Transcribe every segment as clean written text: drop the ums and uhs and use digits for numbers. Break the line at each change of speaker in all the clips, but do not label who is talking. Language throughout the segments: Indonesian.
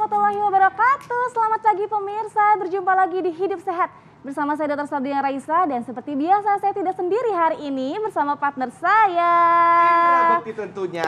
warahmatullahi wabarakatuh. Selamat pagi pemirsa, berjumpa lagi di Hidup Sehat. Bersama saya Dr. Sardiana Raisa dan seperti biasa saya tidak sendiri hari ini bersama partner saya.
Indra Bekti tentunya.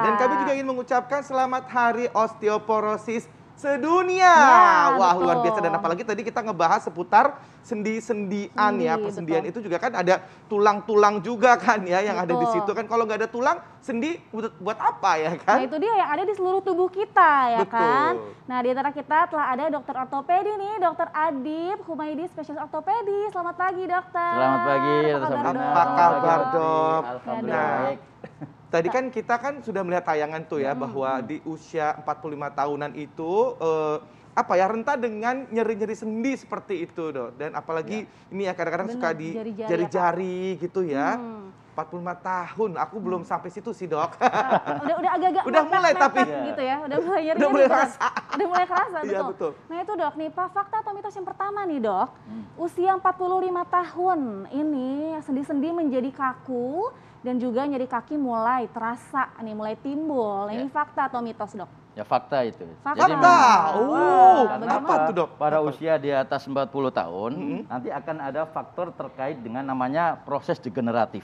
Dan kami juga ingin mengucapkan selamat Hari Osteoporosis Sedunia.
Ya,
Wah,
betul.
luar biasa. Dan apalagi tadi kita ngebahas seputar sendi-sendian ya. Persendian itu juga kan ada tulang-tulang juga kan ya yang ada di situ kan. Kalau nggak ada tulang, sendi buat apa ya kan?
Nah itu dia yang ada di seluruh tubuh kita ya
Betul.
kan. Nah di antara kita telah ada dokter ortopedi nih, dokter Adib Humaydi, spesialis ortopedi. Selamat pagi dokter.
Selamat pagi,
Apa kabar dok?
Alhamdulillah
Nah,
baik.
tadi kan kita kan sudah melihat tayangan tuh ya bahwa di usia 45 tahunan itu apa ya rentan dengan nyeri-nyeri sendi seperti itu dok. Dan apalagi ini ya kadang-kadang suka di jari-jari gitu ya. 45 tahun, aku belum sampai situ sih dok.
Udah agak-agak
Udah mulai tapi
gitu ya, udah mulai nyeri.
udah mulai rasa.
Udah mulai kerasa,
Iya,
betul.
betul.
Nah itu dok nih, Pak, fakta atau mitos yang pertama nih dok. Usia 45 tahun ini sendi-sendi menjadi kaku dan juga nyeri kaki mulai terasa nih, mulai timbul. Nah, ini fakta atau mitos dok?
Ya fakta itu.
Fakta.
Jadi
Fakta.
Bagaimana?
Apa tuh dok?
pada usia di atas 40 tahun, nanti akan ada faktor terkait dengan namanya proses degeneratif.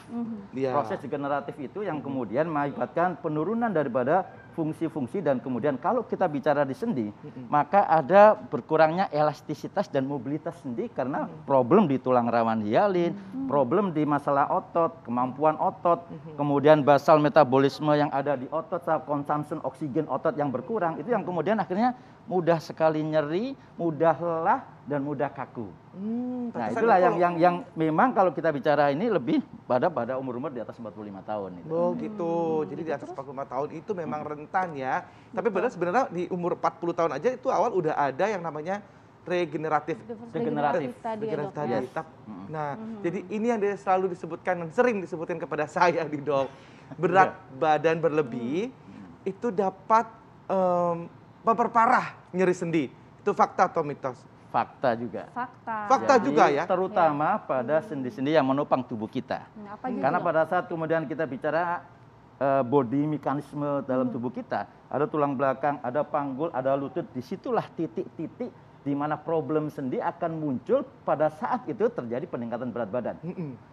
Iya.
Proses degeneratif itu yang kemudian mengakibatkan penurunan daripada fungsi-fungsi dan kemudian kalau kita bicara di sendi, maka ada berkurangnya elastisitas dan mobilitas sendi karena problem di tulang rawan hialin, problem di masalah otot, kemampuan otot, kemudian basal metabolisme yang ada di otot, consumption oksigen otot yang berkurang, itu yang kemudian akhirnya mudah sekali nyeri, mudah lelah, dan mudah kaku. Nah itulah yang memang kalau kita bicara ini lebih pada umur-umur di atas 45 tahun. Itu.
Oh gitu, jadi di atas 45 tahun itu memang rentan ya. Tapi benar sebenarnya di umur 40 tahun aja itu awal udah ada yang namanya regeneratif.
Degeneratif tadi ya dok.
Tadi.
Ya.
Nah, jadi ini yang selalu disebutkan dan sering disebutkan kepada saya di dok. Berat badan berlebih itu dapat memperparah nyeri sendi. Itu fakta atau mitos?
Fakta juga.
Fakta
Jadi,
juga ya.
Terutama pada sendi-sendi yang menopang tubuh kita.
Apa gitu,
Karena
dok?
pada saat kemudian kita bicara body mekanisme dalam tubuh kita, ada tulang belakang, ada panggul, ada lutut, disitulah titik-titik di mana problem sendi akan muncul pada saat itu terjadi peningkatan berat badan.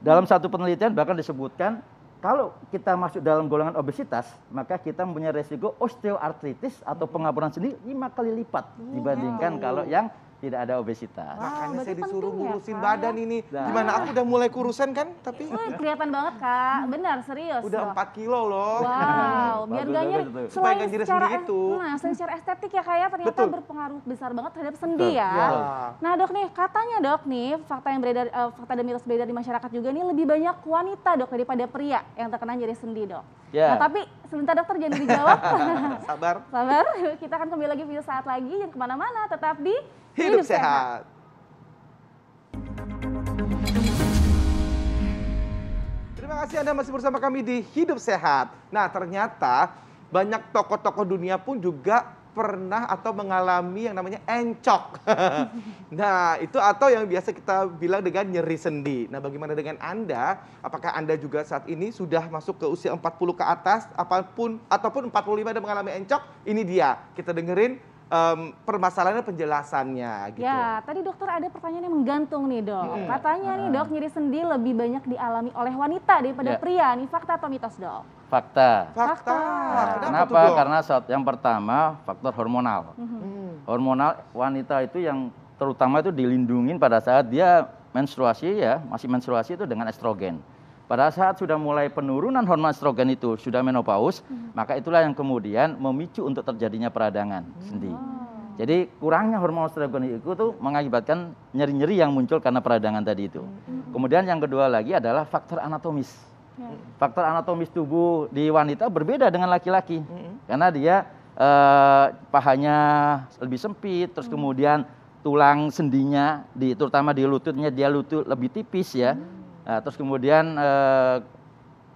Dalam satu penelitian bahkan disebutkan, kalau kita masuk dalam golongan obesitas, maka kita mempunyai resiko osteoartritis atau pengapuran sendi 5 kali lipat dibandingkan kalau yang tidak ada obesitas.
Makanya saya
berarti
disuruh
penting ya,
ngurusin
Kak?
badan ini.
Nah.
Gimana aku udah mulai kurusan kan? Tapi
Kelihatan banget kak, benar serius.
udah
dok.
4 kilo loh.
Wow, biar
Bagus,
gak nyeri.
bagus, betul.
Supaya nggak nyeri sendi itu.
Nah, selain secara estetik ya kayak ternyata
Betul.
berpengaruh besar banget terhadap sendi
Betul.
ya.
Ya.
Nah dok nih, katanya dok nih, fakta yang beredar, fakta dan mitos beredar di masyarakat juga nih lebih banyak wanita dok daripada pria yang terkena nyeri sendi dok.
Ya.
Nah tapi sebentar dokter jangan dijawab.
Sabar.
Sabar, kita akan kembali lagi video saat lagi, jangan kemana-mana, tetap di
Hidup sehat. Terima kasih Anda masih bersama kami di Hidup Sehat. Nah, ternyata banyak tokoh-tokoh dunia pun juga pernah atau mengalami yang namanya encok. Nah, itu atau yang biasa kita bilang dengan nyeri sendi. Nah, bagaimana dengan Anda? Apakah Anda juga saat ini sudah masuk ke usia 40 ke atas ataupun 45 dan mengalami encok? Ini dia. Kita dengerin permasalahannya, penjelasannya gitu.
Ya, tadi dokter ada pertanyaan yang menggantung nih dok. Katanya nih dok, nyeri sendi lebih banyak dialami oleh wanita daripada
Ya.
pria. Nih fakta atau mitos dok?
Fakta.
Fakta.
Kenapa?
tuh, Dok?
Karena yang pertama faktor hormonal. Hormonal wanita itu yang terutama itu dilindungin pada saat dia menstruasi ya, masih menstruasi itu dengan estrogen. Pada saat sudah mulai penurunan hormon estrogen itu, sudah menopause, maka itulah yang kemudian memicu untuk terjadinya peradangan sendi. Jadi kurangnya hormon estrogen itu tuh mengakibatkan nyeri-nyeri yang muncul karena peradangan tadi itu. Kemudian yang kedua lagi adalah faktor anatomis. Faktor anatomis tubuh di wanita berbeda dengan laki-laki. Karena dia pahanya lebih sempit, terus kemudian tulang sendinya, terutama di lututnya, dia lutut lebih tipis ya. Terus kemudian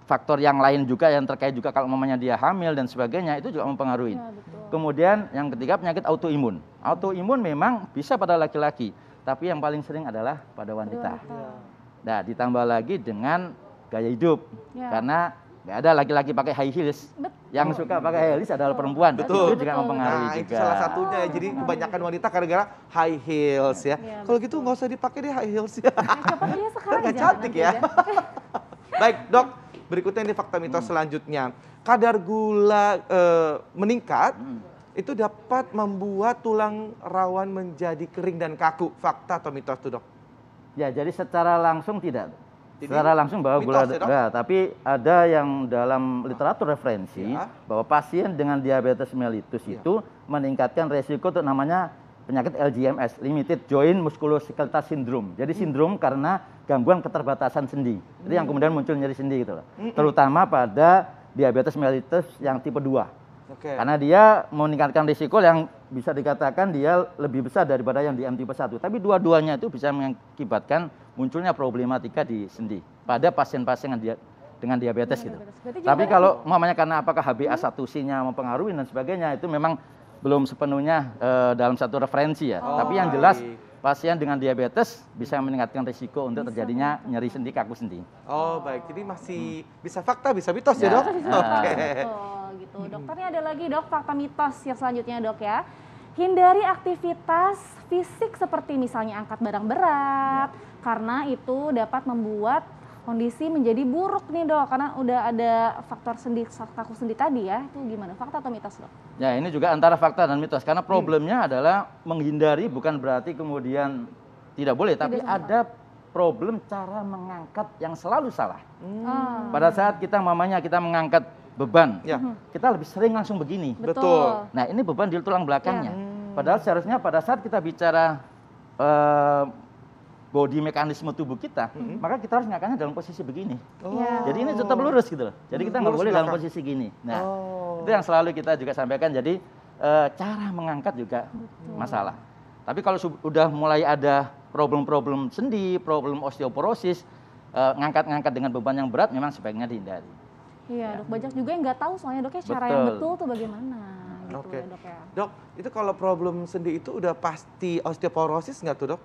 faktor yang lain juga yang terkait juga kalau mamanya dia hamil dan sebagainya itu juga mempengaruhi.
Ya, betul.
Kemudian yang ketiga penyakit autoimun. Autoimun memang bisa pada laki-laki, tapi yang paling sering adalah pada wanita. Nah, ditambah lagi dengan gaya hidup.
Ya.
Karena Nggak ada laki-laki pakai high heels. Yang suka pakai high heels adalah perempuan.
Betul.
Itu juga mempengaruhi
Nah,
juga.
itu salah satunya ya. Jadi kebanyakan wanita gara-gara high heels ya.
Iya,
Kalau gitu nggak usah dipakai deh high heels ya.
Cepat dia sekarang
Nggak
jangan
cantik
nanti
ya. Baik dok, berikutnya ini fakta mitos selanjutnya. Kadar gula meningkat itu dapat membuat tulang rawan menjadi kering dan kaku. Fakta atau mitos tuh dok?
Ya, jadi secara langsung tidak.
Jadi,
Secara langsung bahwa gula
mitos ya, Dok?
enggak, tapi ada yang dalam literatur referensi
Ya.
bahwa pasien dengan diabetes mellitus
Ya.
itu meningkatkan resiko untuk namanya penyakit LGMS, Limited Joint Musculoskeletal Syndrome. Jadi sindrom karena gangguan keterbatasan sendi. Itu yang kemudian muncul nyeri sendi gitu loh. Terutama pada diabetes mellitus yang tipe 2.
Oke.
Karena dia meningkatkan risiko yang bisa dikatakan dia lebih besar daripada yang di M tipe 1. Tapi dua-duanya itu bisa mengakibatkan munculnya problematika di sendi pada pasien-pasien dengan diabetes gitu.
Berarti
Tapi
jawabannya
kalau umpamanya karena apakah HbA1c-nya mempengaruhi dan sebagainya itu memang belum sepenuhnya dalam satu referensi ya. Tapi yang jelas
baik.
pasien dengan diabetes bisa meningkatkan risiko untuk terjadinya nyeri sendi, kaku sendi.
Oh baik, jadi masih bisa fakta, bisa mitos ya,
Ya.
dok?
Nah.
Oke.
Betul, gitu. Dokternya ada lagi dok, fakta mitos yang selanjutnya dok ya. Hindari aktivitas fisik seperti misalnya angkat barang berat, karena itu dapat membuat kondisi menjadi buruk nih dok, karena udah ada faktor sendi, kaku sendi tadi ya. Itu gimana, fakta atau mitos dok?
Ya, ini juga antara fakta dan mitos. Karena problemnya adalah menghindari bukan berarti kemudian tidak boleh, tapi
sama.
ada problem cara mengangkat yang selalu salah.
Ah,
Pada saat kita kita mengangkat beban,
Ya.
kita lebih sering langsung begini.
Betul.
Nah, ini beban di tulang belakangnya.
Ya.
Padahal seharusnya pada saat kita bicara body mekanisme tubuh kita, maka kita harus ngangkatnya dalam posisi begini.
Iya.
Jadi ini tetap lurus gitu loh. Jadi kita nggak
Lurus
boleh dalam
belakang.
posisi gini. Nah,
Oh.
itu yang selalu kita juga sampaikan. Jadi cara mengangkat juga masalah. Tapi kalau udah mulai ada problem-problem sendi, problem osteoporosis, ngangkat-ngangkat dengan beban yang berat memang sebaiknya dihindari.
Iya dok, banyak juga yang nggak tahu soalnya dok ya cara yang
Betul.
betul tuh bagaimana gitu
Oke.
ya dok ya.
Dok, itu kalau problem sendi itu udah pasti osteoporosis nggak tuh dok?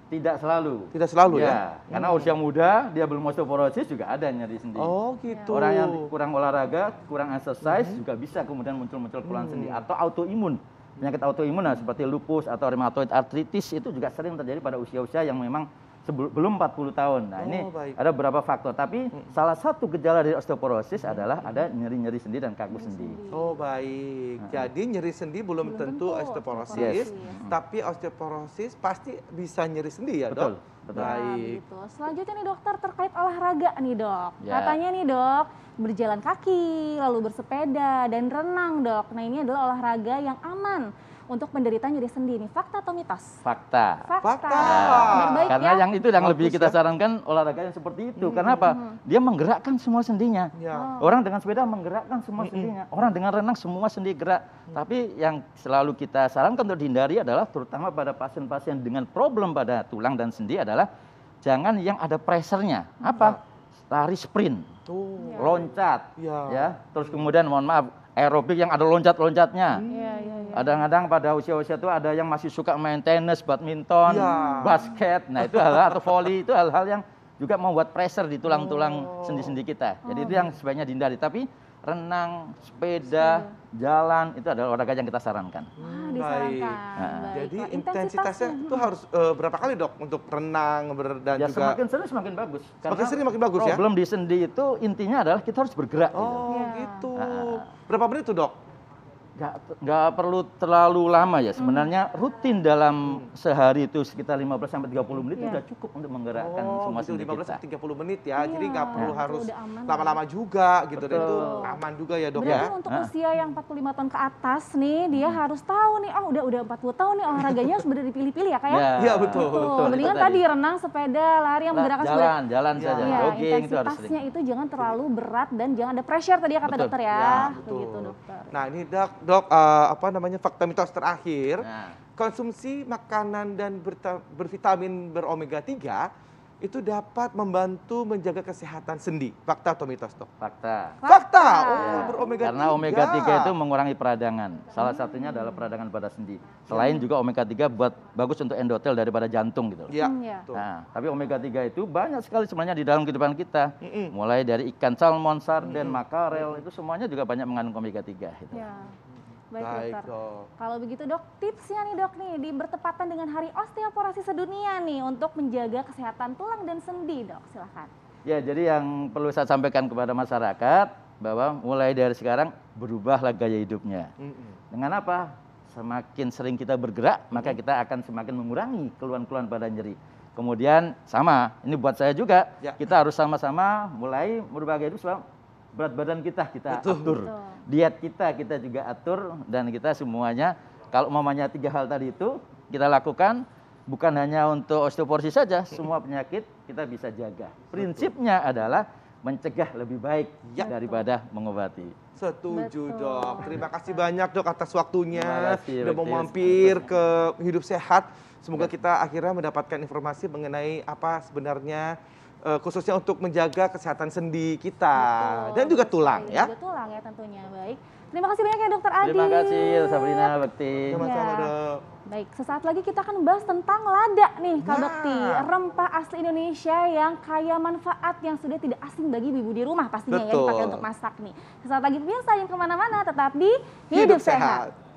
Tidak selalu.
Tidak selalu ya?
Karena usia muda, dia belum osteoporosis juga ada nyeri sendi.
Oh gitu.
Orang yang kurang olahraga, kurang exercise juga bisa kemudian muncul-muncul keluhan sendi atau autoimun. Penyakit autoimun seperti lupus atau rheumatoid arthritis itu juga sering terjadi pada usia-usia yang memang belum 40 tahun. Nah, ini
baik.
ada beberapa faktor, tapi salah satu gejala dari osteoporosis adalah ada nyeri-nyeri sendi dan kaku sendi.
Oh baik, jadi nyeri sendi belum tentu osteoporosis,
Yes.
tapi osteoporosis pasti bisa nyeri sendi ya
Betul,
dok?
betul.
Nah,
Baik.
gitu. Selanjutnya nih dokter terkait olahraga nih dok.
Ya.
Katanya nih dok, berjalan kaki, lalu bersepeda dan renang dok. Nah ini adalah olahraga yang aman untuk penderita nyeri sendi nih. Fakta atau mitos?
Fakta.
Fakta.
Kabar baik
Karena
ya.
yang itu yang lebih
Bagus
kita
ya.
sarankan olahraga yang seperti itu. Karena apa? Dia menggerakkan semua sendinya.
Ya.
Orang dengan sepeda menggerakkan semua sendinya. Orang dengan renang semua sendi gerak. Tapi yang selalu kita sarankan untuk dihindari adalah terutama pada pasien-pasien dengan problem pada tulang dan sendi adalah jangan yang ada pressure-nya. Apa? Lari sprint,
Tuh.
loncat,
Ya.
ya. Terus kemudian mohon maaf, aerobik yang ada loncat-loncatnya.
Iya, iya, iya.
Kadang-kadang pada usia-usia itu ada yang masih suka main tenis, badminton,
Iya.
basket. Nah itu hal-hal atau volley itu hal-hal yang juga membuat pressure di tulang-tulang sendi-sendi kita. Jadi itu yang sebaiknya dihindari. Tapi renang, sepeda, jalan itu adalah olahraga yang kita sarankan.
Wah, disarankan.
Nah.
Baik.
Jadi
Kalau
intensitasnya itu harus berapa kali dok untuk renang dan
Ya
juga
semakin sering semakin bagus.
Semakin sering makin bagus ya?
Problem di sendi itu intinya adalah kita harus bergerak. Gitu.
Oh
Iya.
gitu.
Ah.
Berapa menit tuh dok?
Nggak perlu terlalu lama ya. Sebenarnya rutin dalam sehari itu sekitar 15 sampai 30 menit itu
Iya.
udah cukup untuk menggerakkan semua
gitu,
sendi
15
kita.
sampai 30 menit ya. Jadi
Iya,
nggak perlu
itu
harus
udah aman
lama-lama juga gitu. Dan itu
Betul.
aman juga ya dok
Berarti
ya.
untuk usia yang 45 tahun ke atas nih, dia harus tahu nih, oh udah 40 tahun nih olahraganya harus benar dipilih-pilih ya kayak.
Iya, betul.
Betul. Mendingan
itu
tadi renang, sepeda, lari yang menggerakkan
jalan
Iya.
saja.
Iya,
Jogging itu harus
intensitasnya
sering.
itu jangan terlalu berat dan jangan ada pressure tadi ya kata
Betul.
dokter ya.
Ya, betul.
Begitu dokter.
Nah ini dok, apa namanya fakta mitos terakhir.
Nah.
Konsumsi makanan dan bervitamin beromega 3 itu dapat membantu menjaga kesehatan sendi. Fakta atau mitos, Dok?
Fakta.
Fakta. Oh,
Ya,
beromega 3.
karena omega 3 itu mengurangi peradangan. Salah satunya adalah peradangan pada sendi. Selain juga omega 3 buat bagus untuk endotel daripada jantung gitu.
Iya.
Iya.
Betul.
Nah, tapi omega 3 itu banyak sekali sebenarnya di dalam kehidupan kita.
Mm-mm.
Mulai dari ikan salmon, sarden, makarel, itu semuanya juga banyak mengandung omega 3 gitu.
Ya. Baik,
Baik,
dokter.
Dok.
Kalau begitu dok, tipsnya nih dok nih, di bertepatan dengan Hari Osteoporosis Sedunia nih untuk menjaga kesehatan tulang dan sendi dok, silahkan.
Ya, jadi yang perlu saya sampaikan kepada masyarakat bahwa mulai dari sekarang berubahlah gaya hidupnya.
Mm-mm.
Dengan apa? Semakin sering kita bergerak, maka kita akan semakin mengurangi keluhan-keluhan pada nyeri. Kemudian sama, ini buat saya juga,
Ya.
kita harus sama-sama mulai merubah gaya hidup sebab berat badan kita
Betul.
atur.
Betul.
Diet kita juga atur, dan kita semuanya kalau mamanya 3 hal tadi itu kita lakukan bukan hanya untuk osteoporosis saja, semua penyakit kita bisa jaga. Prinsipnya adalah mencegah lebih baik
Ya.
daripada mengobati.
Setuju,
Betul.
Dok. Terima kasih banyak, Dok, atas waktunya.
Terima kasih,
Udah mau
Bekti.
mampir ke Hidup Sehat. Semoga kita akhirnya mendapatkan informasi mengenai apa sebenarnya khususnya untuk menjaga kesehatan sendi kita
Betul,
dan juga
betul
tulang
sekali.
ya.
Juga tulang ya tentunya. Baik. Terima kasih banyak ya dokter Adi.
Terima kasih Sabrina, Bekti.
Sama-sama,
Ya.
Dok.
Baik, sesaat lagi kita akan bahas tentang lada nih Kak
Nah.
Bekti. Rempah asli Indonesia yang kaya manfaat yang sudah tidak asing bagi ibu di rumah pastinya ya
Betul.
dipakai untuk masak nih. Sesaat lagi pemirsa yang kemana-mana tetap di
Hidup
Hidup Sehat.
Sehat.